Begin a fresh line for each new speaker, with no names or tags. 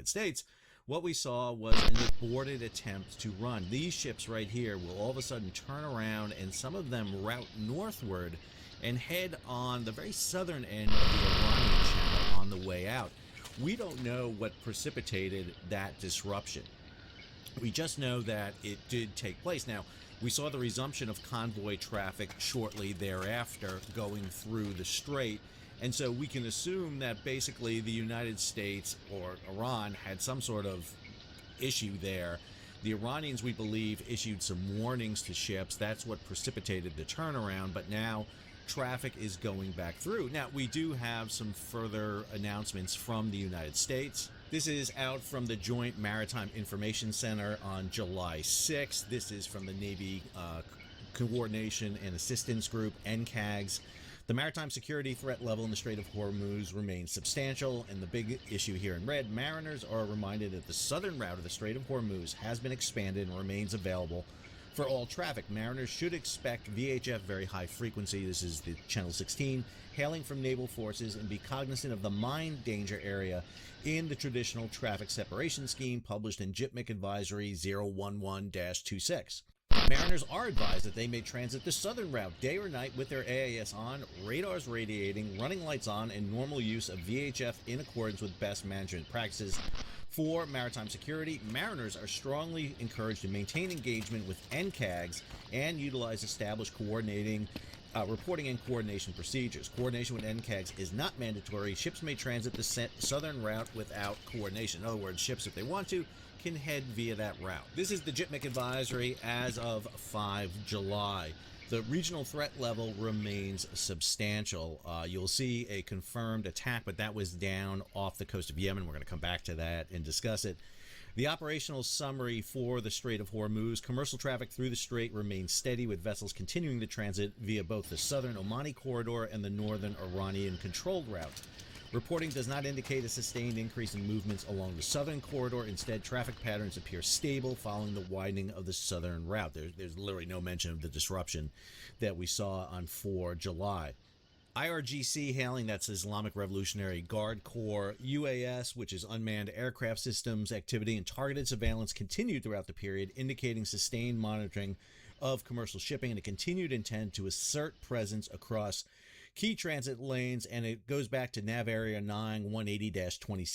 United States, what we saw was an aborted attempt to run. These ships right here will all of a sudden turn around, and some of them route northward and head on the very southern end of the Iranian Channel on the way out. We don't know what precipitated that disruption. We just know that it did take place. Now, we saw the resumption of convoy traffic shortly thereafter going through the strait, and so we can assume that basically the United States or Iran had some sort of issue there. The Iranians, we believe, issued some warnings to ships. That's what precipitated the turnaround, but now traffic is going back through. Now, we do have some further announcements from the United States. This is out from the Joint Maritime Information Center on July 6th. This is from the Navy Coordination and Assistance Group, NCAGS. The maritime security threat level in the Strait of Hormuz remains substantial, and the big issue here in red, mariners are reminded that the southern route of the Strait of Hormuz has been expanded and remains available for all traffic. Mariners should expect VHF very high frequency, this is the Channel 16, hailing from naval forces, and be cognizant of the mine danger area in the traditional traffic separation scheme published in JITMIC Advisory 011-26. Mariners are advised that they may transit the southern route day or night with their AIS on, radars radiating, running lights on, and normal use of VHF in accordance with best management practices. For maritime security, mariners are strongly encouraged to maintain engagement with NCAGs and utilize established reporting and coordination procedures. Coordination with NCAGs is not mandatory. Ships may transit the southern route without coordination. In other words, ships, if they want to, can head via that route. This is the JITMIC advisory as of 5 July. The regional threat level remains substantial. You'll see a confirmed attack, but that was down off the coast of Yemen. We're going to come back to that and discuss it. The operational summary for the Strait of Hormuz: commercial traffic through the strait remains steady, with vessels continuing to transit via both the southern Omani corridor and the northern Iranian controlled route. Reporting does not indicate a sustained increase in movements along the southern corridor. Instead, traffic patterns appear stable following the widening of the southern route. There's literally no mention of the disruption that we saw on 4 July. IRGC hailing, that's Islamic Revolutionary Guard Corps. UAS, which is unmanned aircraft systems activity, and targeted surveillance continued throughout the period, indicating sustained monitoring of commercial shipping and a continued intent to assert presence across key transit lanes. And it goes back to Nav Area 9 180-26.